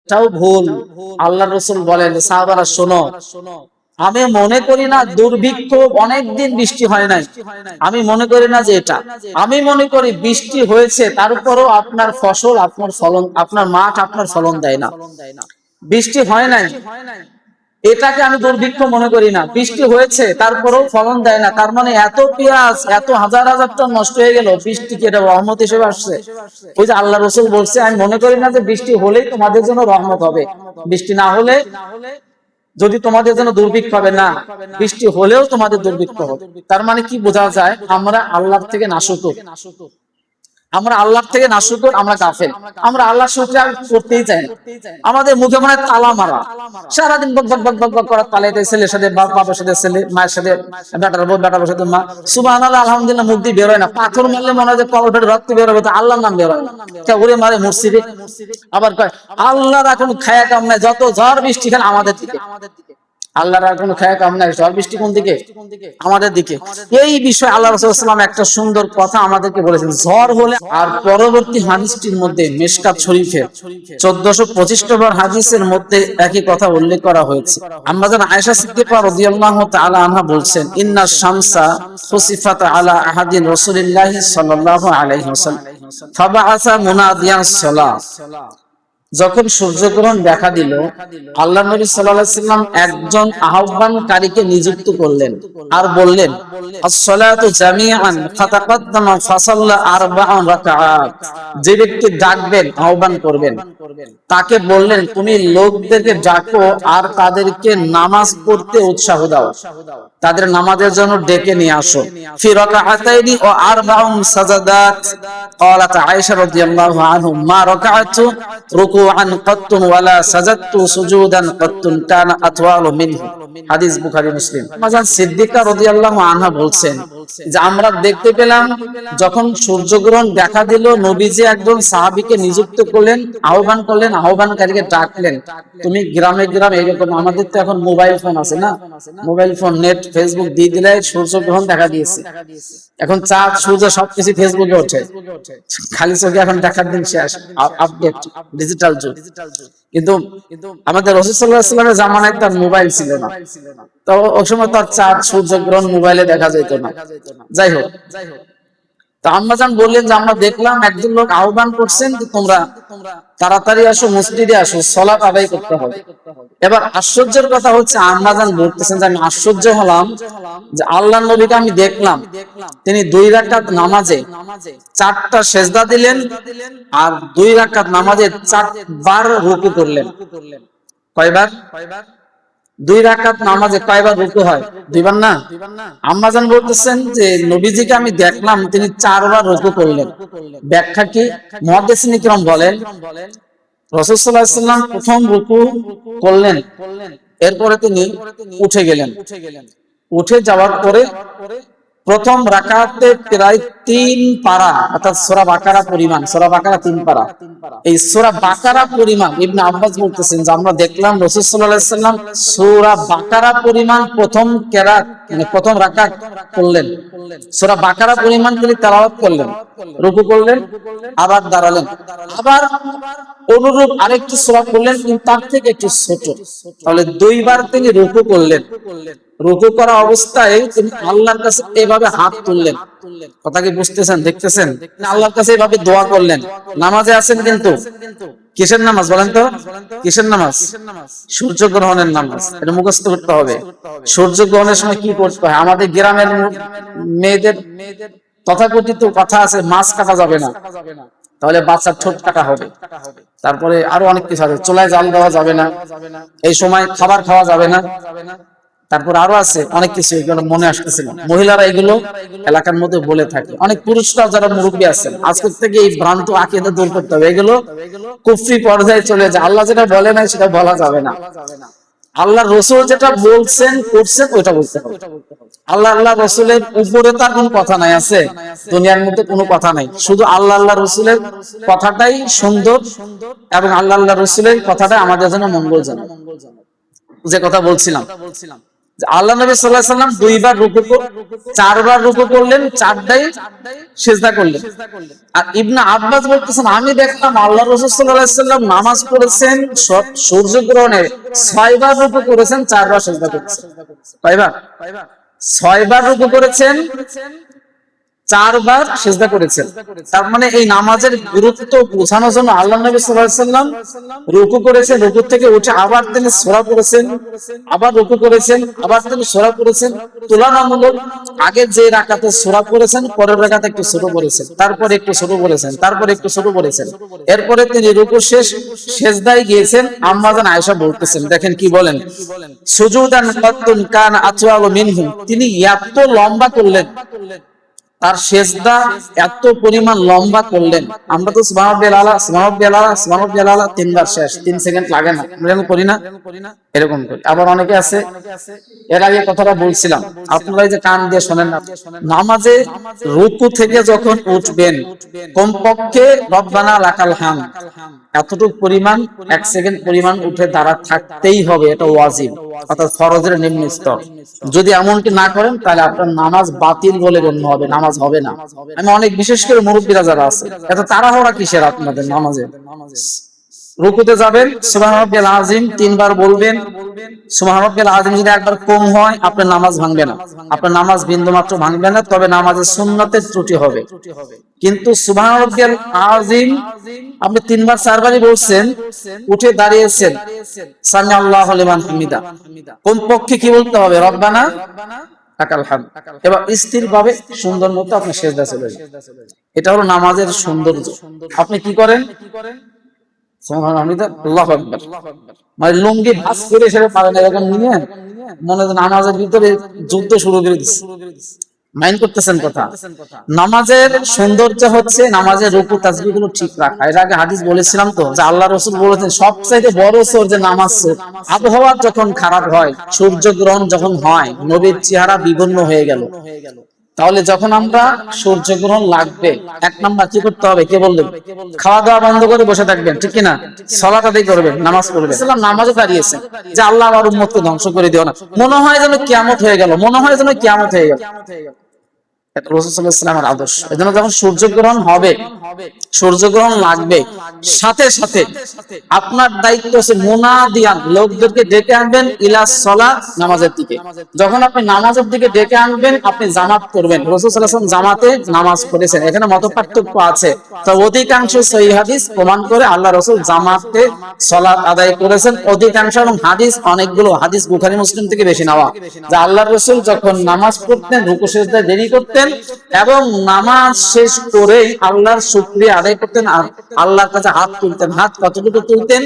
এটাও ভুল। আল্লাহ রাসূল বলেন, সাহাবারা শোনো, আমি মনে করি না দুর্ভিক্ষ অনেকদিন বৃষ্টি হয় নাই, আমি মনে করি না যে এটা, আমি মনে করি বৃষ্টি হয়েছে তারপরও আপনার ফসল, আপনার ফলন, আপনার মাঠ আপনার ফলন দেয় না। বৃষ্টি হয় নাই এটাকে আমি দুর্ভিক্ষ মনে করি না, বৃষ্টি হয়েছে তারপরেও ফলন দেয় না, তার মানে এত পেঁয়াজ এত হাজার হাজার টন নষ্ট হয়ে গেল, বৃষ্টি কি এটা রহমত হিসেবে আসছে? ওই যে আল্লাহ রাসূল বলছে, আমি মনে করি না যে বৃষ্টি হলেই তোমাদের জন্য রহমত হবে, বৃষ্টি না হলে যদি তোমাদের জন্য দুর্ভিক্ষ হবে না, বৃষ্টি হলেও তোমাদের দুর্ভিক্ষ হবে। তার মানে কি বোঝা যায়? আমরা আল্লাহর থেকে নাশুকর, আমরা আল্লাহর থেকে নাশুকর, আমরা কাফের, আমরা আল্লাহর শুকরিয়া করতেই চাই না। আমাদের মুখে মনে তালা মারা, সারাদিন বক বক বক বক বক করা তালাইতে, ছেলের সাথে বাপ, বাবার সাথে ছেলে, মায়ের সাথে বেটার বউ, বেটার সাথে মা, সুবহানাল্লাহ আলহামদুলিল্লাহ মুখ দিয়ে বের হয় না। পাথর মারলে মনে হয় যে কবর ফেটে রক্ত বের হবে, তো আল্লাহর নাম বের হয় না, কে ওরে মারে মুর্শিদে। আবার কয় আল্লাহর এখন খায়া কাম নাই, যত ঝড় বৃষ্টি খান আমাদের দিকে, আল্লাহর আর কোনো খায়া কাম নাই, ঝড় বৃষ্টি কোন দিকে? আমাদের দিকে। এই বিষয়ে আল্লাহ রাসূল সাল্লাল্লাহু আলাইহি ওয়াসাল্লাম একটা সুন্দর কথা আমাদেরকে বলেছেন, ঝড় হলে। আর পরবর্তী হাদিসটির মধ্যে মিশকাত শরীফের 1425 নম্বর হাদিসের মধ্যে একই কথা উল্লেখ করা হয়েছে। আম্মাজান আয়েশা সিদ্দিকা রাদিয়াল্লাহু তাআলা আনহা বলছেন, ইন্না শামসা খুসিফাত আলা আহাদিন রাসূলিল্লাহি সাল্লাল্লাহু আলাইহি ওয়াসাল্লাম ফাবাআসা মুনাদিয়াস সালাত। যখন সূর্যগ্রহণ দেখা দিল, আল্লাহ নবী সাল্লাল্লাহু আলাইহি ওয়াসাল্লাম একজন আহ্বানকারীকে নিযুক্ত করলেন আর বললেন, আস-সালাতু জামিআন ফাতাকাদ্দামা ফাসাল্লা আরবাআন রাকাআত। যে ব্যক্তি ডাকবেন, আহ্বান করবেন, তাকে বললেন তুমি লোকদেরকে ডাকো আর তাদেরকে নামাজ পড়তে উৎসাহ দাও, তাদের নামাজের জন্য ডেকে নিয়ে আসো। ফি রাকাআতাইনি ওয়া আরবাউন সাজাদাত। ক্বালাত আয়েশা রাদিয়াল্লাহু আনহা, মা রাকাআতু রুকুআন কাত্তুন ওয়ালা সাজাদতু সুজুদান কাত্তুন কানা আতওয়ালু মিনহু। হাদিস বুখারী মুসলিম। আম্মাজান সিদ্দিকা রাদিয়াল্লাহু আনহা বলছেন যে আমরা দেখতে পেলাম যখন সূর্যগ্রহণ দেখা দিল, নবীজি একজন সাহাবীকে নিযুক্ত করলেন, আহ্বান করলেন, আহ্বানকারীকে ডাকলেন, তুমি গ্রামে গ্রামে, এরকম আমাদের তো এখন মোবাইল ফোন আছে না, মোবাইল ফোন, নেট, ফেসবুক দিয়ে দিলে সূর্যগ্রহণ দেখা দিয়েছে। এখন চাঁদ সূর্য সবকিছু ফেসবুকে ওঠে, খালি চোখে এখন দেখার দিন শেষ, আপডেট, ডিজিটাল যুগ। কিন্তু আমাদের রাসূল সাল্লাল্লাহু আলাইহি ওয়াসাল্লামের জামানায় তার মোবাইল ছিল না, তো ওই সময় তার চাঁদ সূর্যগ্রহণ মোবাইলে দেখা যেত না। যাই হোক, তো আম্মাজান বললেন যে আমরা দেখলাম একজন লোক আহ্বান করছেন যে তোমরা তাড়াতাড়ি আসো, মসজিদে আসো, সালাত আদায় করতে হবে। এবার আশ্চর্যের কথা হচ্ছে, আম্মাজান বলতেছেন যে আমি আশ্চর্য হলাম যে আল্লাহর নবীকে আমি দেখলাম তিনি 2 রাকাত নামাজে 4টা সেজদা দিলেন আর 2 রাকাত নামাজে 4 বার রুকু করলেন। কয়বার? 2 রাকাত নামাজে কয়বার রুকু হয়? 2 বার না? আম্মাজান বলতেছেন যে নবীজিকে আমি দেখলাম তিনি 4 বার রুকু করলেন। ব্যাখ্যা কি? মুহাদ্দিসিন ইকরাম বলেন, রাসূল সাল্লাল্লাহু আলাইহি ওয়াসাল্লাম প্রথম রুকু করলেন, এরপরে তিনি উঠে গেলেন, উঠে যাওয়ার পরে প্রথম রাকাতে প্রায় 3 পারা, অর্থাৎ সূরা বাকারা পরিমাণ, সূরা বাকারা 3 পারা, এই সূরা বাকারা পরিমাণ ইবনে আব্বাস বলতেছেন যে আমরা দেখলাম রাসূল সাল্লাল্লাহু আলাইহি ওয়াসাল্লাম সূরা বাকারা পরিমাণ প্রথম কিরাত, মানে প্রথম রাকাত করলেন, সূরা বাকারা পরিমাণ তিনি তেলাওয়াত করলেন, রুকু করলেন, আবার দাঁড়ালেন, আবার অনুরূপ আরেকটি সূরা করলেন কিন্তু তার থেকে একটু ছোট। তাহলে 2 বার তিনি রুকু করলেন। রুকু করা অবস্থায় তিনি আল্লাহর কাছে এইভাবে হাত তুললেন। কথা কি বুঝতেছেন, দেখতেছেন? আল্লাহর কাছে এইভাবে দোয়া করলেন। নামাজে আছেন কিন্তু কিসের নামাজ বলেন তো? কিসের নামাজ? সূর্যগ্রহণের নামাজ। এটা মুখস্থ করতে হবে। সূর্যগ্রহণের সময় কি করতে হয়? আমাদের গ্রামের মেয়েদের তথাকথিত কথা আছে, মাছ কাটা যাবে না, তাহলে বাচ্চার ঠোঁট কাটা হবে। তারপরে আরো অনেক কিছু আছে, চুলায় জাল দেওয়া যাবে না, এই সময় খাবার খাওয়া যাবে না, তারপর আরো আছে অনেক কিছু, এগুলো মনে আসতেছে না। মহিলারা এগুলো এলাকার মধ্যে বলে থাকে, অনেক পুরুষরা যারা মুরব্বী আছেন আজকের থেকে এই ভ্রান্ত আকীদা দূর করতে হবে। এগুলো কুফরি পর্যায়ে চলে যায়। আল্লাহ যেটা বলে নাই সেটা বলা যাবে না, আল্লাহ রাসূল যেটা বলছেন করছেন ওইটা বলতে হবে। আল্লাহ রাসূলের উপরে তার কোনো কথা নাই, আছে দুনিয়ার মধ্যে কোনো কথা নাই, শুধু আল্লাহ রাসূলের কথাটাই সুন্দর এবং আল্লাহ রাসূলের কথাটাই আমাদের জন্য মঙ্গলজনক। যে কথা বলছিলাম আল্লাহ নবী সাল্লাল্লাহু আলাইহি সাল্লাম দুইবার রুকু, চারবার রুকু করলেন, চারটাই সিজদা করলেন। আর ইবনে আব্বাস বলতেছেন আমি দেখলাম আল্লাহ রাসূল সাল্লাল্লাহু আলাইহি সাল্লাম নামাজ পড়েছেন সূর্যগ্রহণে 6বার রুকু করেছেন, 4বার সিজদা করেছেন। কয়বার? 6বার রুকু করেছেন, 4বার সিজদা করেছেন। তার মানে এই নামাজের গুরুত্ব বোঝানোর জন্য আল্লাহ নবী সাল্লাল্লাহু আলাইহি সাল্লাম রুকু করেছেন, রুকু থেকে উঠে আবার তিনি সূরা পড়েছেন, আবার রুকু করেছেন, আবার তিনি সূরা পড়েছেন। তুলনামূলক আগে যে রাকাতে সূরা পড়েছেন, পরের রাকাতে একটু ছোট পড়েছেন, তারপরে একটু ছোট পড়েছেন, তারপরে একটু ছোট পড়েছেন। এরপরে তিনি রুকু শেষ সিজদায় গিয়েছেন। আম্মা জান আয়েশা বলতেছেন, দেখেন কি বলেন, সুজুদান কাতুন কান আতওয়ালু মিনহু, তিনি এত লম্বা করলেন, তার সেজদা এত পরিমাণ লম্বা করলেন। আমরা তো সুবহানাল্লাহ আলা সুবহানাল্লাহ আলা সুবহানাল্লাহ আলা 3বার শেষ, 3 সেকেন্ড লাগে না, আমরা এরকম করি না, এরকম করি। আবার অনেকে আছে, এর আগে কথাটা বলছিলাম, আপনারা যে কান দিয়ে শোনেন না, নামাজে রুকু থেকে যখন উঠবেন কমপক্ষে রব্বানা লাকাল হামদ এতটুকু পরিমাণ 1 সেকেন্ড পরিমাণ উঠে দাঁড়া থাকতেই হবে, এটা ওয়াজিব, অর্থাৎ ফরজের নিম্ন স্তর। যদি এমনটি না করেন তাহলে আপনার নামাজ বাতিল বলে গণ্য হবে, নামাজ হবে না। আমি অনেক বিশেষ করে মুরব্বীরা যারা আছে, এত তাড়াহুড়া কিসের আপনাদের নামাজে? রুকুতে যাবেন, সুবহানাল্লাহিল আযীম 3বার বলবেন। সুবহানাল্লাহিল আযীম যদি একবার কম হয় আপনার নামাজ ভাঙবে না, আপনার নামাজ বিন্দুমাত্র ভাঙবে না, তবে নামাজের সুন্নতের ত্রুটি হবে। কিন্তু সুবহানাল্লাহিল আযীম আপনি 3বার 4বারই বলছেন, উঠে দাঁড়িয়েছেন, সামি আল্লাহু লিমান হামিদা, কমপক্ষে কি বলতে হবে? রব্বানা লাকাল হামদ। এবার স্থিরভাবে সুন্দর মতো আপনি সিজদা চলে যান। এটা হলো নামাজের সৌন্দর্য। আপনি কি করেন? আল্লাহু আকবার, মানে লুঙ্গি ভাঁজ করে সেটা পারেন এরকম নিয়ে মনে হয় নামাজের ভিতরে যুদ্ধ শুরু করে দিচ্ছে। মাইন্ড করতেছেন কথা? নামাজের সৌন্দর্য হচ্ছে নামাজের রুকু তাসবিহ গুলো ঠিক রাখা। এর আগে হাদিস বলেছিলাম তো, যে আল্লাহ রাসূল বলেছেন সবচাইতে বড় চোর যে নামাজ চোর। আবহাওয়া যখন খারাপ হয়, সূর্যগ্রহণ যখন হয়, নবীর চেহারা বিবর্ণ হয়ে গেল, তাহলে যখন আমরা সূর্যগ্রহণ লাগবে, 1 নাম্বার কি করতে হবে? কে বললেন? খাওয়া দাওয়া বন্ধ করে বসে থাকবেন, ঠিক কিনা? সালাত আদায় করবেন, নামাজ পড়বেন। নামাজে দাঁড়িয়েছেন যে আল্লাহ আমার উম্মতকে ধ্বংস করে দিও না, মনে হয় যেন কিয়ামত হয়ে গেল, মনে হয় যেন কিয়ামত হয়ে গেল। রাসূল সাল্লাল্লাহু আলাইহি ওয়াসাল্লামের আদর্শ। এজন্য যখন সূর্যগ্রহণ হবে, সূর্যগ্রহণ লাগবে, সাথে সাথে আপনার দায়িত্ব হচ্ছে মুনাদিয়ান, লোকদেরকে ডেকে আনবেন ইলা সালাত, নামাজের দিকে। যখন আপনি নামাজের দিকে ডেকে আনবেন, আপনি জামাত করবেন। রাসূল সাল্লাল্লাহু আলাইহি ওয়াসাল্লাম জামাতে নামাজ পড়েছেন, এখানে মতপার্থক্য আছে, তো অধিকাংশ সহিহ হাদিস প্রমাণ করে আল্লাহ রাসূল জামাতে সালাত আদায় করেছেন। অধিকাংশ এবং হাদিস, অনেকগুলো হাদিস বুখারী মুসলিম থেকে বেশি নেওয়া, যে আল্লাহ রাসূল যখন নামাজ পড়তেন রুকু সিজদায় দেরি করতেন এবং নামাজ শেষ করে আল্লাহর শুকরিয়া আদায় করতেন আর আল্লাহর কাছে হাত তুলতেন। হাত কতটুকু তুলতেন?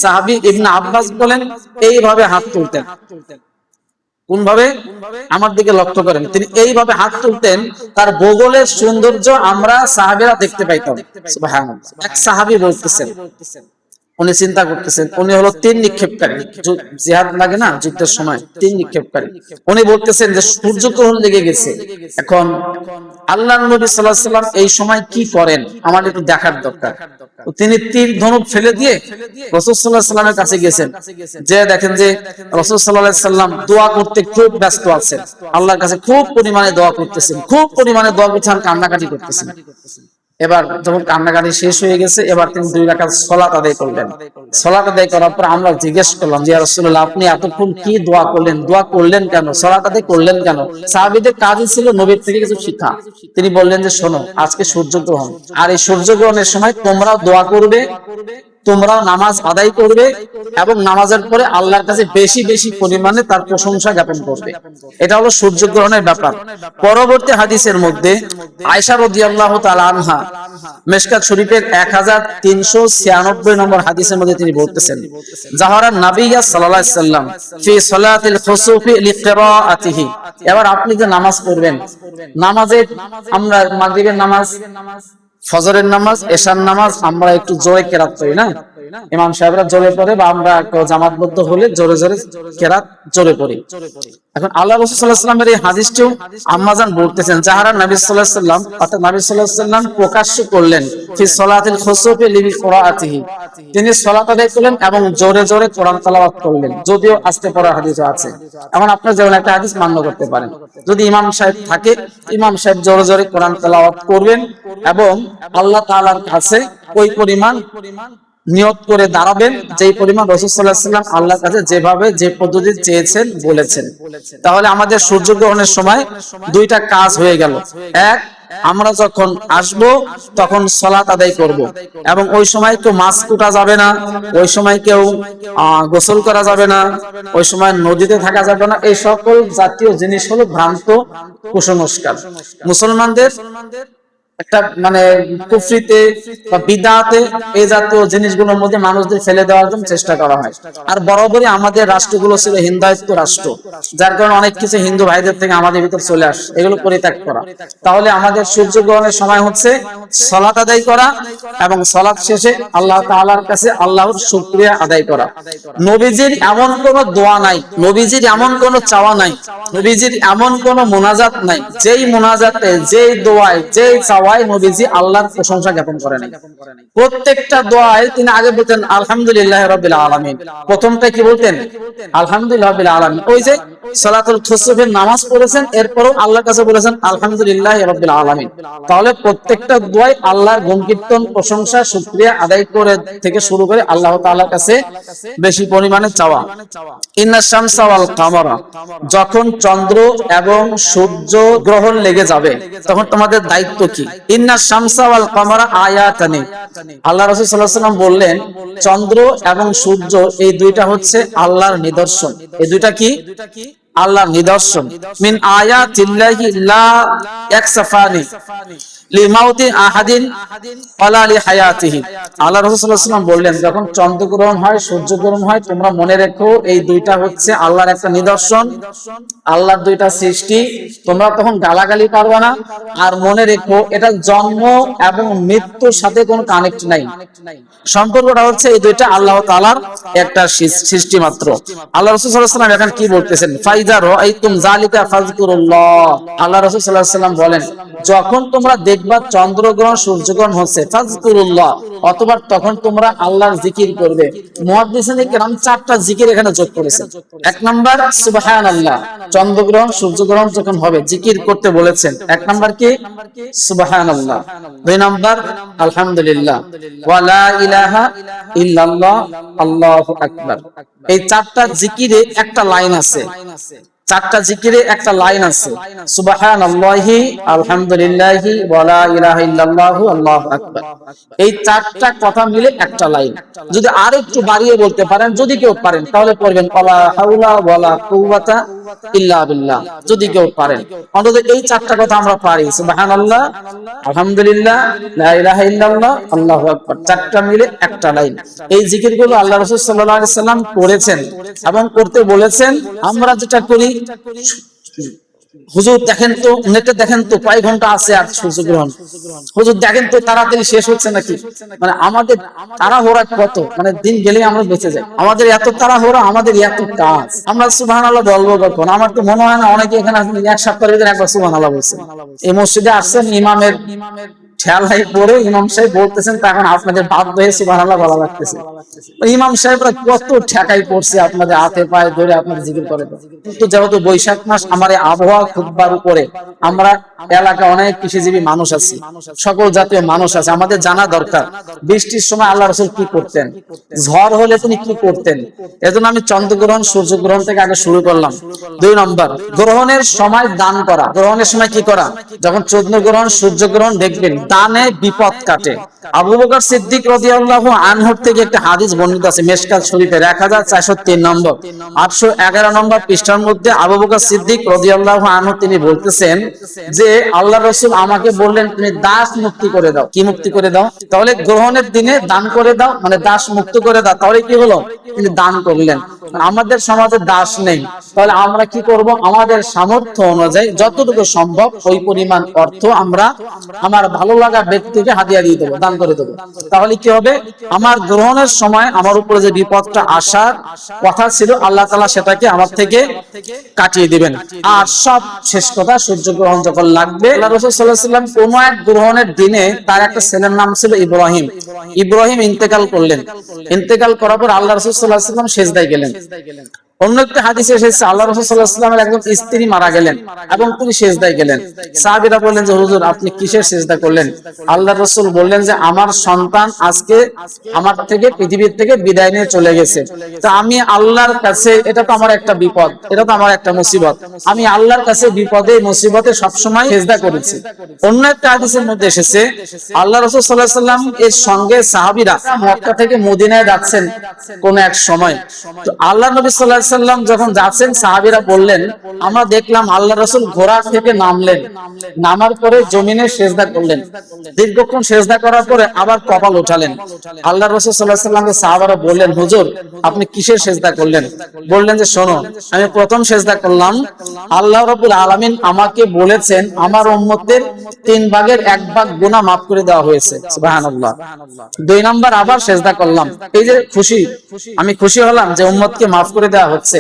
সাহাবী ইবনে আব্বাস বলেন এইভাবে হাত তুলতেন। কোন ভাবে? আমার দিকে লক্ষ্য করেন, তিনি এইভাবে হাত তুলতেন, তার বগলের সৌন্দর্য আমরা সাহাবীরা দেখতে পাইতাম। সুবহানাল্লাহ। এক সাহাবী বলতেছেন, উনি চিন্তা করতেছেন, উনি হলো তীর নিক্ষেপকারী, জিহাদ লাগে না যুদ্ধের সময়, তীর নিক্ষেপকারী। উনি বলতেছেন যে সূর্যগ্রহণ লেগে গেছে, এখন আল্লাহর নবী সাল্লাল্লাহু আলাইহি সাল্লাম এই সময় কি করেন আমার একটু দেখার দরকার। তিনি তীর ধনুক ফেলে দিয়ে রাসূল সাল্লাল্লাহু আলাইহি সাল্লামের কাছে গেছেন, যে দেখেন যে রাসূল সাল্লাল্লাহু আলাইহি সাল্লাম দোয়া করতে খুব ব্যস্ত আছেন, আল্লাহর কাছে খুব পরিমাণে দোয়া করতেছেন, খুব পরিমাণে দোয়া করছেন, কান্নাকাটি করতেছেন। এবার যখন কান্নাকাটি শেষ হয়ে গেছে, এবার তিনি 2 রাকাত সালাত আদায় করলেন। সালাত আদায় করার পর আমরা জিজ্ঞেস করলাম, যে ইয়া রাসূলুল্লাহ আপনি এতক্ষণ কি দোয়া করলেন, দোয়া করলেন কেন, সালাত আদায় করলেন কেন? সাহাবীদের কাজই ছিল নবীর থেকে কিছু শিক্ষা। তিনি বললেন যে শোনো, আজকে সূর্যগ্রহণ, আর এই সূর্যগ্রহণের সময় তোমরাও দোয়া করবে, তোমরাও নামাজ আদায় করবে এবং নামাজের পরে আল্লাহর কাছে বেশি বেশি পরিমাণে তার প্রশংসা জ্ঞাপন করবে। এটা হলো সূর্যগ্রহণের ব্যাপার। পরবর্তী হাদিসের মধ্যে আয়েশা রাদিয়াল্লাহু তাআলা আনহা মিশকাত শরীফের 1396 নম্বর হাদিসের মধ্যে তিনি বলতেছেন, যাহারা নবী সাল্লাল্লাহু আলাইহি সাল্লাম ফি সালাতিল খুসুফি লিকিরাআতিহি। এবার আপনি যে নামাজ পড়বেন, নামাজে আমরা মাগরিবের নামাজ, ফজরের নামাজ, এশার নামাজ আমরা একটু জোরে কেরাত করি না, ইমাম সাহেবরা জোরে পড়ে বা আমরা জামাতবদ্ধ হলে জোরে জোরে কেরাত জোরে পড়ি। এখন আল্লাহ রাসূল সাল্লাল্লাহু আলাইহি ওয়াসাল্লামের এই হাদিসটিও আম্মাজান বলতেছেন, যাহারা নবী সাল্লাল্লাহু আলাইহি ওয়াসাল্লাম অর্থাৎ নবী সাল্লাল্লাহু আলাইহি ওয়াসাল্লাম প্রকাশ্য করলেন ফি সালাতিল খুসুফি লিকিরাআতিহি, তিনি সালাত আদায় করলেন এবং জোরে জোরে কোরআন তেলাওয়াত করলেন, যদিও আস্তে পড়ার হাদিসও আছে। এখন আপনারা যেমন একটা হাদিস মান্য করতে পারেন, যদি ইমাম সাহেব থাকে, ইমাম সাহেব জোরে জোরে কোরআন তেলাওয়াত করবেন এবং আল্লাহ তাআলার কাছে ওই পরিমাণ নিয়ত করে দাঁড়াবেন যেই পরিমাণ রাসূল সাল্লাল্লাহু আলাইহি ওয়াসাল্লাম আল্লাহর কাছে যেভাবে যে পদ্ধতি চেয়েছেন বলেছেন। তাহলে আমাদের সূর্যগ্রহণের সময় দুইটা কাজ হয়ে গেল। এক, আমরা যখন আসব তখন সালাত আদায় করব এবং ওই সময় কেউ মাছ কুটা যাবে না, ওই সময় কেউ গোসল করা যাবে না, ওই সময় নদীতে থাকা যাবে না। এই সকল জাতীয় জিনিস হলো ভ্রান্ত কুসংস্কার। মুসলমানদের একটা মানে কুফরিতে বা বিদআতে এই জাতীয় জিনিসগুলোর মধ্যে মানুষদের ফেলে দেওয়ার জন্য চেষ্টা করা হয়। আর বরাবরই আমাদের রাষ্ট্রগুলো ছিল হিন্দায়িত্ব রাষ্ট্র, যার কারণে অনেক কিছু হিন্দু ভাইদের থেকে আমাদের ভিতর চলে আসে, এগুলো পরিত্যাগ করা। তাহলে আমাদের সূর্যগ্রহণের সময় হচ্ছে সালাত আদায় করা এবং সালাত শেষে আল্লাহ তাআলার কাছে আল্লাহর শুকরিয়া আদায় করা। নবীজির এমন কোন দোয়া নাই, নবীজির এমন কোন চাওয়া নাই, নবীজির এমন কোন মুনাজাত নাই যেই মুনাজাতে, যেই দোয়ায়, যেই নবীজি আল্লাহর প্রশংসা জ্ঞাপন করেন। প্রত্যেকটা দোয়ায় তিনি আগে বলতেন আলহামদুলিল্লাহি রাব্বিল আলামিন। প্রথমটা কি বলতেন? আলহামদুলিল্লাহি রাব্বিল আলামিন। ওই যে সালাতুল খুসুফের নামাজ পড়েছেন, এরপরও আল্লাহর কাছে বলেছেন আলহামদুলিল্লাহি রাব্বিল আলামিন। তাহলে প্রত্যেকটা দোয়ায় আল্লাহর গুণকীর্তন, প্রশংসা, শুকরিয়া আদায় করে থেকে শুরু করে আল্লাহ তাআলার কাছে বেশি পরিমাণে চাওয়া। ইন্নাশ শামসা ওয়াল কামারা, যখন চন্দ্র এবং সূর্য গ্রহণ লেগে যাবে তখন তোমাদের দায়িত্ব কি? ইন্নাশ শামসা ওয়াল কামারা আয়াতানি, আল্লাহ রাসূল সাল্লাল্লাহু আলাইহি ওয়াসাল্লাম বললেন চন্দ্র এবং সূর্য এই দুইটা হচ্ছে আল্লাহর নিদর্শন। এই দুইটা কি? আল্লাহর নিদর্শন। মিন আয়াতিল্লাহি লা ইয়াকসাফানি লিমাউতি আহাদিন ওয়ালা লিহায়াতিহি। আল্লাহ রাসূল সাল্লাল্লাহু আলাইহি ওয়াসাল্লাম বললেন যখন চন্দ্রগ্রহণ হয়, সূর্যগ্রহণ হয়, তোমরা মনে রেখো এই দুইটা হচ্ছে আল্লাহর একটা নিদর্শন, আল্লাহর দুইটা সৃষ্টি। তোমরা তখন গালাগালি পারবে না। আর মনে রেখো এটা জন্ম এবং মৃত্যুর সাথে কোনো কানেক্ট নাই, সম্পর্কটা হচ্ছে এই দুইটা আল্লাহ তাআলার একটা সৃষ্টি মাত্র। আল্লাহ রাসূল সাল্লাল্লাহু আলাইহি ওয়াসাল্লাম এখন কি বলতেছেন? ফাইজা রাআইতুম যালিকা ফাযকুরুল্লাহ। আল্লাহ রাসূল সাল্লাল্লাহু আলাইহি ওয়াসাল্লাম বলেন যখন তোমরা দেখবা চন্দ্রগ্রহণ, সূর্যগ্রহণ হচ্ছে, ফাযকুরুল্লাহ, অথবা তখন তোমরা আল্লাহর জিকির করবে। মুহাদ্দিসিনে কেরাম চারটা জিকির এখানে যোগ করেছেন। এক নাম্বার সুবহানাল্লাহ, চন্দ্রগ্রহণ সূর্যগ্রহণ যখন হবে জিকির করতে বলেছেন। এক নাম্বার কি? সুবহানাল্লাহ। দুই নাম্বার আলহামদুলিল্লাহ, ওয়া লা ইলাহা ইল্লাল্লাহ, আল্লাহু আকবার। এই চারটা জিকিরে একটা লাইন আছে, চারটা জিকিরে একটা লাইন আছে, সুবহানাল্লাহি, আলহামদুলিল্লাহি, ওয়া লা ইলাহা ইল্লাল্লাহু, আল্লাহু আকবার। এই চারটা কথা মিলে একটা লাইন। যদি আরেকটু বাড়িয়ে বলতে পারেন, যদি কেউ পারেন, তাহলে পড়বেন ওয়ালা হাওলা ওয়ালা কুওয়াতা ইল্লা বিল্লাহ, যদি কেউ পারেন। অন্তত এই চারটা কথা আমরা পারি, সুবহানাল্লাহ, আলহামদুলিল্লাহ, লা ইলাহা ইল্লাল্লাহ, আল্লাহু আকবার। চারটা মিলে একটা লাইন। এই জিকিরগুলো আল্লাহ রাসূল সাল্লাল্লাহু আলাইহি সাল্লাম করেছেন এবং করতে বলেছেন। আমরা যেটা করি, হুজুর দেখেন তো, নেটে দেখেন তো কয় ঘন্টা আছে আর সূর্যগ্রহণ, হুজুর দেখেন তো তাড়াতাড়ি শেষ হচ্ছে নাকি। মানে আমাদের তাড়াহুড়া কত, মানে দিন গেলেই আমরা বেঁচে যাই। আমাদের এত তাড়াহুড়া, আমাদের এত কাজ, আমরা সুবহানাল্লাহ বলবো কখন? আমার তো মনে হয় না অনেকে এখানে এক সপ্তাহের ভিতরে একবার সুবহানাল্লাহ বলছেন। এই মসজিদে আসছেন, ইমামের ঠেলাই পড়ে ইমাম সাহেব বলতেছেন, তখন আপনাদের বাধ্য হয়ে সুবহানাল্লাহ বলা লাগতেছে। ইমাম সাহেবরা কত ঠেকাই পড়ছে আপনাদের হাতে পায়ে ধরে আপনাদের জিকির করে। কিন্তু যেহেতু বৈশাখ মাস, আমার এই আবহাওয়া খুববার উপরে, আমরা এলাকা অনেক কৃষিজীবী মানুষ আছি, সকল জাতীয় মানুষ আছে, আমাদের জানা দরকার বৃষ্টির সময় আল্লাহ রাসূল কি করতেন, ঝড় হলে তিনি কি করতেন। এজন্য আমি চন্দ্রগ্রহণ, সূর্যগ্রহণ থেকে আগে শুরু করলাম। দুই নম্বর, গ্রহণের সময় দান করা। গ্রহণের সময় কি করা? যখন চন্দ্রগ্রহণ, সূর্যগ্রহণ দেখবেন, দানে বিপদ কাটে। আবু বকর সিদ্দিক রাদিয়াল্লাহু আনহু থেকে একটা হাদিস বর্ণিত আছে মিশকাত শরীফের 1403 নম্বর 811 নম্বর পৃষ্ঠার মধ্যে। আবু বকর সিদ্দিক রাদিয়াল্লাহু আনহু তিনি বলতেছেন যে আল্লাহর রাসূল আমাকে বললেন তুমি দাস মুক্তি করে দাও। কি মুক্তি করে দাও? তাহলে গ্রহণের দিনে দান করে দাও, মানে দাস মুক্ত করে দাও। তাহলে কি হলো? তিনি দান করলেন। আমাদের সমাজে দাস নেই, তাহলে আমরা কি করব? আমাদের সামর্থ্য অনুযায়ী যতটুকু সম্ভব ওই পরিমাণ অর্থ আমরা আমার ভালো লাগা ব্যক্তিকে হাদিয়া দিয়ে দেবো, দান করে দেবো। তাহলে কি হবে? আমার গ্রহণের সময় আমার উপরে যে বিপদটা আসার কথা ছিল, আল্লাহ তাআলা সেটাকে আমার থেকে কাটিয়ে দিবেন। আর সব শেষ কথা, সূর্য গ্রহণ যখন লাগবে, আল্লাহ রাসূল সাল্লাল্লাহু আলাইহি ওয়াসাল্লাম কোন এক গ্রহণের দিনে তার একটা ছেলের নাম ছিল ইব্রাহিম। ইব্রাহিম ইন্তেকাল করলেন। ইন্তেকাল করার পর আল্লাহ রাসূল সাল্লাল্লাহু আলাইহি ওয়াসাল্লাম সিজদায় গেলেন। অন্য একটা হাদিসে এসেছে আল্লাহ রাসূল সাল্লাল্লাহু আলাইহি ওয়াসাল্লামের একজন স্ত্রী মারা গেলেন এবং তিনি সিজদায় গেলেন। সাহাবীরা বললেন যে হুজুর আপনি কিসের সিজদা করলেন? আল্লাহর রাসূল বললেন যে আমার সন্তান আজকে আমার থেকে পৃথিবীর থেকে বিদায় নিয়ে চলে গেছে, তো আমি আল্লাহর কাছে, এটা তো আমার একটা বিপদ, এটা তো আমার একটা মুসিবত, আমি আল্লাহর কাছে বিপদে মুসিবতে সবসময় সিজদা করেছি। অন্য একটা হাদিসের মধ্যে এসেছে আল্লাহ রাসূল সাল্লাল্লাহু আলাইহি ওয়াসাল্লাম এর সঙ্গে সাহাবীরা মক্কা থেকে মদিনায় যাচ্ছেন কোন এক সময়। তো আল্লাহ নবী সাল্লাল্লাহু আলাইহি ওয়াসাল্লাম যখন যাচ্ছেন, সাহাবীরা বললেন আমরা দেখলাম আল্লাহ রাসূল ঘোড়া থেকে নামলেন, নামার পরে জমিনে সিজদা করলেন, দীর্ঘক্ষণ সিজদা করার পরে আবার কপাল উঠালেন। আল্লাহ রাসূল সাল্লাল্লাহু আলাইহি ওয়াসাল্লামকে সাহাবারা বললেন হুজুর আপনি কিসের সিজদা করলেন? বললেন যে শোনো, আমি প্রথম সিজদা করলাম, আল্লাহ রাব্বুল আলামিন আমাকে বলেছেন আমার উম্মতের 3 ভাগের 1 ভাগ গুনাহ maaf করে দেওয়া হয়েছে, সুবহানাল্লাহ। 2 নাম্বার আবার সিজদা করলাম, এই যে খুশি, আমি খুশি হলাম যে উম্মতকে maaf করে দেওয়া হচ্ছে।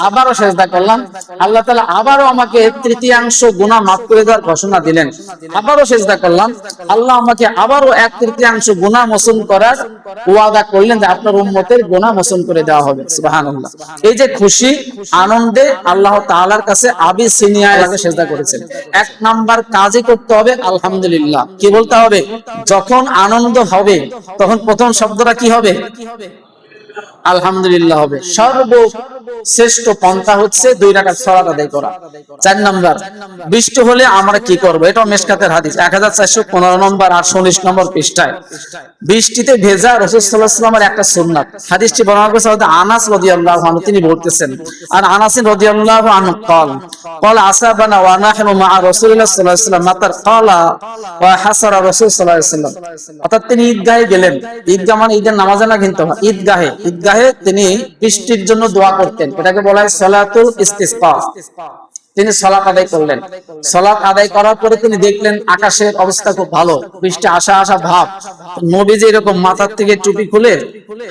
আবারও সিজদা করলাম, আল্লাহ তাআলা আবারও আমাকে 1/3 গুনাহ maaf করে দেওয়ার ঘোষণা দিলেন। আবারও সিজদা করলাম, আল্লাহ আমাকে আবারও 1/3 গুনাহ মোচন করার ওয়াদা করলেন যে আপনার উম্মতের গুনাহ মোচন করে দেওয়া হবে, সুবহানাল্লাহ। এই যে খুশি আনন্দে আল্লাহ তাআলার কাছে আবিসিনিয়ায় লাগে সিজদা করেছেন। 1 নাম্বার কাজই করতে হবে আলহামদুলিল্লাহ। কি বলতে হবে? যখন আনন্দ হবে তখন প্রথম শব্দটা কি হবে? আলহামদুলিল্লাহ হবে। সর্বশ্রেষ্ঠ পন্থা হচ্ছে 2 রাকাত সালাত আদায় করা। 4 নাম্বার, বৃষ্টি হলে আমরা কি করব? এটা মিশকাতের হাদিস 1415 নম্বর 48 নম্বর পৃষ্ঠায়। বৃষ্টিতে ভেজা রাসূল সাল্লাল্লাহু আলাইহি ওয়াসাল্লামের একটা সুন্নাত। হাদিসটি বর্ণনা করেছেন হযরত আনাস রাদিয়াল্লাহু আনহু, তিনি বলতেছেন আর আনাস রাদিয়াল্লাহু আনহু قال আসাবানা ওয়া নাহনু মা রাসূলিল্লাহ সাল্লাল্লাহু আলাইহি ওয়াসাল্লাম মাতার ক্বালা ওয়া হাসারা রাসূল সাল্লাল্লাহু আলাইহি ওয়াসাল্লাম। অর্থাৎ তিনি ঈদগাহে গেলেন। ঈদগাহ মানে ঈদের নামাজে না, কিন্তু ঈদগাহে তিনি বৃষ্টির জন্য দোয়া করতেন, এটাকে বলা হয় সালাতুল ইস্তিসকা। তিনি সালাত আদায় করলেন। সালাত আদায় করার পরে তিনি দেখলেন আকাশের অবস্থা খুব ভালো, বৃষ্টি আসা ভাব। নবীজি এরকম মাথার থেকে টুপি খুলে,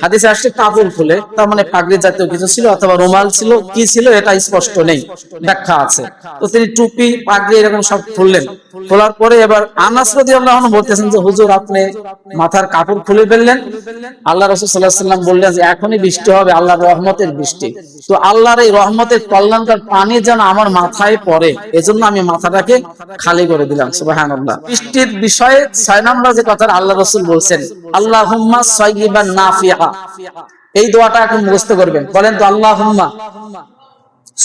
হাদিসে আসছে কাপড় খুলে, তার মানে পাগড়ি জাতীয় কিছু ছিল অথবা রুমাল ছিল, কি ছিল এটা স্পষ্ট নেই, ব্যাখ্যা আছে। তো তিনি টুপি পাগড়ি এরকম সব খুললেন। খোলার পরে এবার আনাস রাদিয়াল্লাহু আনহু বলতেছেন যে হুজুর আপনি মাথার কাপড় খুলে ফেললেন। আল্লাহ রাসূল সাল্লাল্লাহু আলাইহি ওয়াসাল্লাম বললেন যে এখনই বৃষ্টি হবে, আল্লাহর রহমতের বৃষ্টি। তো আল্লাহর এই রহমতের কল্যাণকর পানি যেন আমার মাথায় পড়ে, এজন্য আমি মাথাটাকে খালি করে দিলাম, সুবহানাল্লাহ। বৃষ্টির বিষয়ে 6 নম্বর যে কথা আল্লাহ রাসূল বলছেন আল্লাহুম্মা সাইয়্যিবান নাফিআ, এই দোয়াটা এখন মুখস্থ করবেন। বলেন তো আল্লাহুম্মা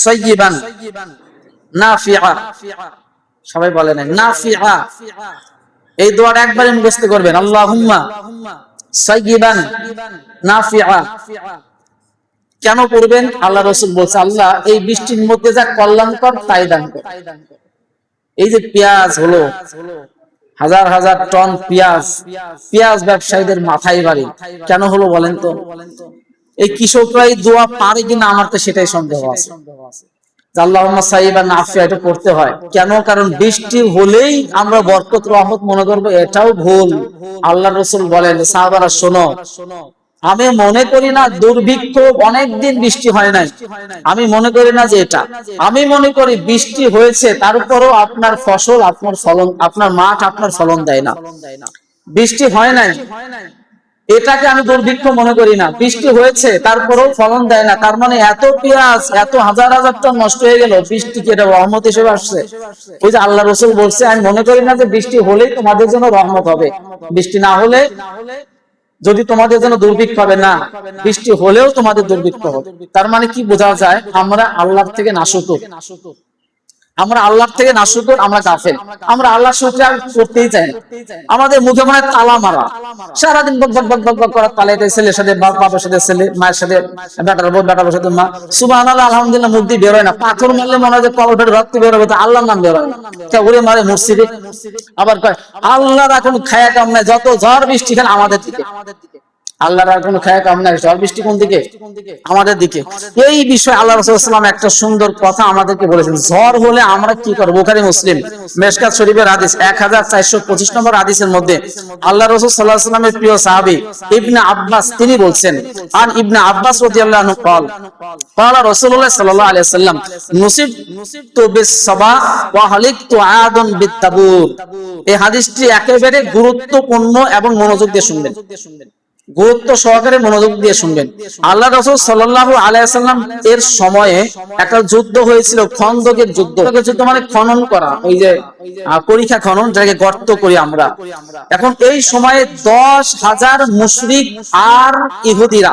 সাইয়্যিবান নাফিআ, সবাই বলেন নাফিআ, এই দোয়াটা একবারে মুখস্থ করবেন। আল্লাহুম্মা সাইয়্যিবান নাফিআ। কেন করবেন? আল্লাহ রাসূল বলছে আল্লাহ এই বৃষ্টির মধ্যে যা কল্যাণকর তাই দান কর। এই যে পেঁয়াজ হলো, হাজার হাজার টন পেঁয়াজ ব্যবসায়ীদের মাথায় বাড়ি কেন হলো বলেন তো? এই কৃষকরাই দোয়া পারে কিনা আমার তো সেটাই সন্দেহ আছে। আল্লাহুম্মা সাইয়্যিবান নাফিআ এটা করতে হয় কেন? কারণ বৃষ্টি হলেই আমরা বরকত রহমত মনে করব, এটাও ভুল। আল্লাহর রাসূল বলেন সাহাবারা শোনো, আমি মনে করি না দুর্ভিক্ষ অনেকদিন বৃষ্টি হয় নাই, আমি মনে করি না যে এটা, আমি মনে করি বৃষ্টি হয়েছে তারপরও আপনার ফসল, আপনার ফলন, আপনার মাঠ আপনার ফলন দেয় না। বৃষ্টি হয় নাই এটাকে আমি দুর্ভিক্ষ মনে করি না, বৃষ্টি হয়েছে তারপরেও ফলন দেয় না, তার মানে এত পেঁয়াজ এত হাজার হাজার টন নষ্ট হয়ে গেল, বৃষ্টি কি এটা রহমত হিসেবে আসছে? ওই যে আল্লাহ রাসূল বলছে আমি মনে করি না যে বৃষ্টি হলেই তোমাদের জন্য রহমত হবে, বৃষ্টি না হলে যদি তোমাদের জন্য দুর্ভিক্ষ হবে না, বৃষ্টি হলেও তোমাদের দুর্ভিক্ষ হবে। তার মানে কি বোঝা যায়? আমরা আল্লাহর থেকে নাশুকর, আমরা আল্লাহর থেকে নাশুকর, আমরা গাফেল, আমরা আল্লাহর শুকরিয়া করতেই চাই না। আমাদের মুখে মনে তালা মারা, সারাদিন বক বক বক বক বক করা তালাতে, ছেলের সাথে বাবার সাথে ছেলে, মায়ের সাথে বেটার বউ, বেটার সাথে মা, সুবহানাল্লাহ আলহামদুলিল্লাহ মুখ দিয়ে বের হয় না। পাথর মারলে মনে হয় কবর ফেটে রক্ত বের হবে, আল্লাহর নাম বের হয় না, কেউ ওরে মারে মসজিদে। আবার কয় আল্লাহর এখন খায়া কাম নাই, যত ঝড় বৃষ্টি খান আমাদের দিকে, আল্লাহর আর কোনো খায়া কাম নাই, ঝড় বৃষ্টি কোন দিকে? আমাদের দিকে। এই বিষয়ে আল্লাহ রাসূল সাল্লাল্লাহু আলাইহি ওয়াসাল্লাম একটা সুন্দর কথা আমাদেরকে বলেছেন, ঝড় হলে আমরা কি করব? বুখারী মুসলিম মিশকাত শরীফের হাদিস 1425 নম্বর হাদিসের মধ্যে আল্লাহ রাসূল সাল্লাল্লাহু আলাইহি ওয়াসাল্লামের প্রিয় সাহাবী ইবনে আব্বাস তিনি বলছেন, আর ইবনে আব্বাস রাদিয়াল্লাহু আনহু قال قال রাসূলুল্লাহ সাল্লাল্লাহু আলাইহি ওয়াসাল্লাম নুসিবতু বিস-সাবা ওয়া হালিকতু আদুন বিত-তাবুর। এই হাদিসটি একেবারে গুরুত্বপূর্ণ এবং মনোযোগ দিয়ে শুনবেন, গুরুত্ব সহকারে মনোযোগ দিয়ে শুনবেন। আল্লাহ রাসূল সাল্লাল্লাহু আলাইহি ওয়াসাল্লাম এর সময়ে একটা যুদ্ধ হয়েছিল, খন্দকের যুদ্ধ। যুদ্ধ মানে খনন করা, ওই যে পরীক্ষা খনন, যাকে গর্ত করি আমরা। এখন এই সময়ে 10,000 মুশরিক আর ইহুদিরা,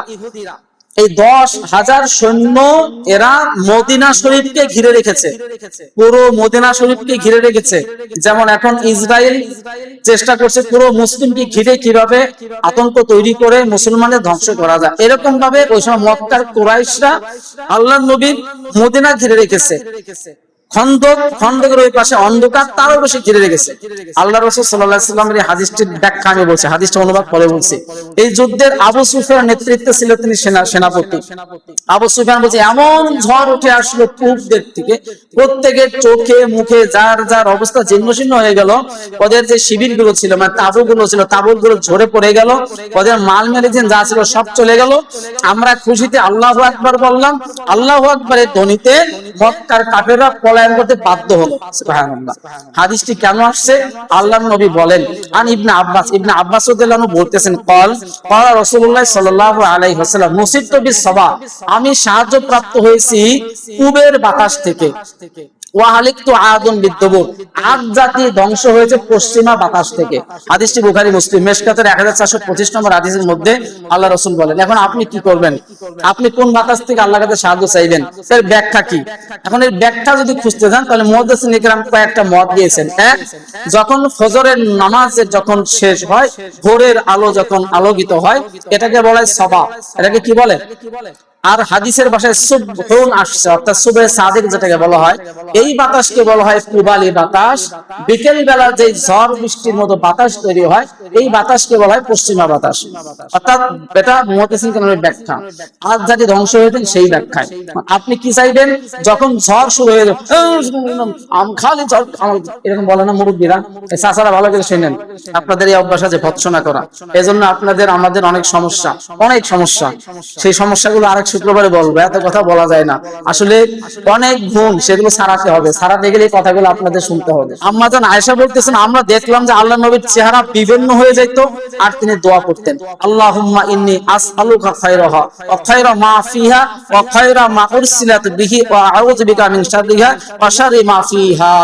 এই 10,000 সৈন্য এরা মদিনা শরীফকে ঘিরে রেখেছে, পুরো মদিনা শরীফকে ঘিরে রেখেছে। যেমন এখন ইসরায়েল চেষ্টা করছে পুরো মুসলিমকে ঘিরে কিভাবে আতঙ্ক তৈরি করে মুসলমানদের ধ্বংস করা যায়, এরকম ভাবে ওই সময় মক্কার কুরাইশরা আল্লাহর নবীর মদিনা ঘিরে রেখেছে। খন্দকের ওই পাশে অন্ধকার, তারও বেশি ঘিরে রেখেছে। আল্লাহ রাসূল সাল্লাল্লাহু আলাইহি ওয়াসাল্লামের হাদিসটির ব্যাখ্যা আমি বলছি, হাদিসটা অনুবাদ করে বলছি। এই যুদ্ধের আবু সুফিয়ান নেতৃত্বে ছিল, তিনি সেনাপতি। আবু সুফিয়ান বলছে, এমন ঝড় উঠে আসলো পূব দিক থেকে, প্রত্যেকের চোখে মুখে যার যার অবস্থা জীর্ণশীর্ণ হয়ে গেল। ওদের যে শিবির গুলো ছিল, মানে তাঁবুগুলো ছিল, তাঁবুগুলো ঝরে পড়ে গেল, ওদের মাল মেডিসিন যা ছিল সব চলে গেল। আমরা খুশিতে আল্লাহু আকবার বললাম, আল্লাহু আকবারের ধ্বনিতে মক্কার কাফেররা পলায়ন করতে বাধ্য হলো। সুবহানাল্লাহ। হাদিসটি কেন আসছে? আল্লাহর নবী বলেন, আন ইবনে আব্বাস রাদিয়াল্লাহু আনহু বলতেছেন, قال রাসূলুল্লাহ সাল্লাল্লাহু আলাইহি ওয়াসাল্লাম নুসিবতু বিস-সাবা, আমি সাহায্য প্রাপ্ত হয়েছি পূবের বাতাস থেকে, ওয়া হালিকতু আদুন বিদ-দুবুর, আদ জাতি ধ্বংস হয়েছে পশ্চিমা বাতাস থেকে। হাদিসটি বুখারী মুসলিম মিশকাতের 1425 নম্বর হাদিসের মধ্যে আল্লাহ রাসূল বলেন। এখন আপনি কি করবেন? আপনি কোন বাতাস থেকে আল্লাহর কাছে সাহায্য চাইবেন? এর ব্যাখ্যা কি? এখন এর ব্যাখ্যা যদি খুঁজতে যান তাহলে মুহাদ্দিসিন ইকরাম কয়েকটা মত দিয়েছেন। এক, যখন ফজরের নামাজের যখন শেষ হয়, ভোরের আলো যখন আলোকিত হয়, এটাকে বলা হয় সাবা। এটাকে কি বলে? আর হাদিসের ভাষায় সুবহুন আসছে, অর্থাৎ সুবহে সাদিক যেটাকে বলা হয়, এই বাতাসকে বলা হয় পূবালি বাতাস। বিকেল বেলা যে ঝড় বৃষ্টির মতো বাতাস তৈরি হয়, এই বাতাসকে বলা হয় পশ্চিমা বাতাস। অর্থাৎ এটা মুহাদ্দিসিন কেরামের ব্যাখ্যা, আজ জাতি ধ্বংস হয়েছেন সেই ব্যাখ্যায়। আপনি কি চাইবেন? যখন ঝড় শুরু হয়ে যাবে, খালি ঝড়, এরকম বলে না মুরব্বীরা, চাচারা ভালো করে শুনেন, আপনাদের এই অভ্যাস আছে ভৎসনা করা, এজন্য আপনাদের আমাদের অনেক সমস্যা। সেই সমস্যাগুলো আরেক শুক্রবারে বলবো, এত কথা বলা যায় না। আসলে অনেক গুণ, সেগুলো সারাতে হবে, সারাতে গেলে এই কথাগুলো আপনাদের শুনতে হবে। আম্মা জান আয়েশা বলতেছেন, আমরা দেখলাম যে আল্লাহর নবীর চেহারা বিভিন্ন হয়ে যেত, আর তিনি দোয়া করতেন, আল্লাহুম্মা ইন্নী আসআলুকা খায়রাহা ওয়া খায়রা মা ফিহা ওয়া খায়রা মা উরসিলাত বিহি ওয়া আউযু বিকা মিন শাররিহা ওয়া শাররি মা ফিহা।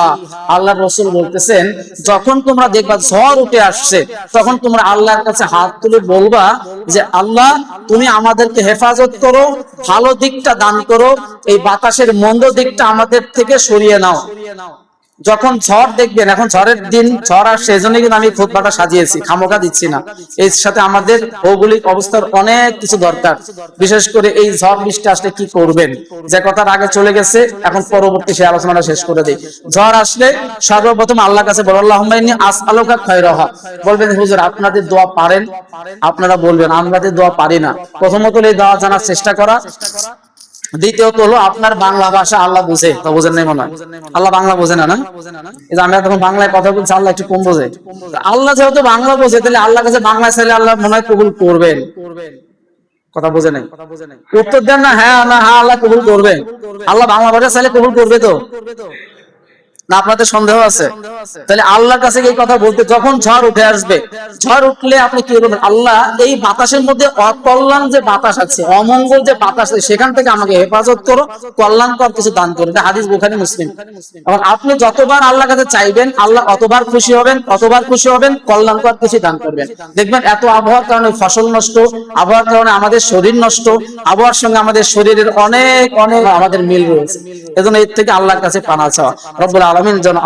আল্লাহর রাসূল বলতেছেন, যখন তোমরা দেখবা ঝড় উঠে আসছে, তখন তোমরা আল্লাহর কাছে হাত তুলে বলবা যে আল্লাহ, তুমি আমাদেরকে হেফাজত করো, ভালো দিকটা দান করো, এই বাতাসের মন্দ দিকটা আমাদের থেকে সরিয়ে নাও। যখন ঝড় দেখবেন, এখন ঝড়ের দিন, ঝড় আসছে, এজন্য কিন্তু আমি খুতবাটা সাজিয়েছি, খামোকা দিচ্ছি না। এর সাথে আমাদের ভৌগোলিক অবস্থার অনেক কিছু দরকার, বিশেষ করে এই ঝড় বৃষ্টি আসলে কি করবেন, যে কথার আগে চলে গেছে, এখন পরবর্তী সেই আলোচনাটা শেষ করে দিই। ঝড় আসলে সর্বপ্রথম আল্লাহর কাছে বলো, আল্লাহুম্মা ইন্নী আসআলুকা খায়রাহা। বলবেন, হুজুর আপনাদের দোয়া পারেন? আপনারা বলবেন, আমাদের দোয়া পারি না। প্রথমত এই দোয়া জানার চেষ্টা করা। দ্বিতীয়ত হলো, আপনার বাংলা ভাষা আল্লাহ বুঝে, তো বোঝেন নাই মনে হয়? আল্লাহ বাংলা বোঝে না, না? এই যে আমরা তখন বাংলায় কথা বলছি, আল্লাহ একটু কম বোঝে। আল্লাহ যেহেতু বাংলা বোঝে, তাহলে আল্লাহর কাছে বাংলা চাইলে আল্লাহ মনে হয় কবুল করবেন। কথা বোঝে নাই? উত্তর দেন না হ্যাঁ না, হ্যাঁ আল্লাহ কবুল করবেন। আল্লাহ বাংলা ভাষা চাইলে কবুল করবে তো? না আপনাদের সন্দেহ আছে? তাহলে আল্লাহর কাছে এই কথা বলতে, যখন ঝড় উঠে আসবে, ঝড় উঠলে আপনি কি করবেন? আল্লাহ, এই বাতাসের মধ্যে অকল্যাণ যে বাতাস আছে, অমঙ্গল যে বাতাস আছে, সেখান থেকে আমাকে হেফাজত করো, কল্যাণকর কিছু দান করো। এটা হাদিস বুখারী মুসলিম। এবং আপনি যতবার আল্লাহর কাছে চাইবেন, আল্লাহ অতবার খুশি হবেন, কল্যাণকর কিছু দান করবেন। দেখবেন এত আবহাওয়ার কারণে ফসল নষ্ট, আবহাওয়ার কারণে আমাদের শরীর নষ্ট, আবহাওয়ার সঙ্গে আমাদের শরীরের অনেক অনেক আমাদের মিল রয়েছে। এজন্য এর থেকে আল্লাহর কাছে পানা চাওয়া। রব্বুল আলামিন যেন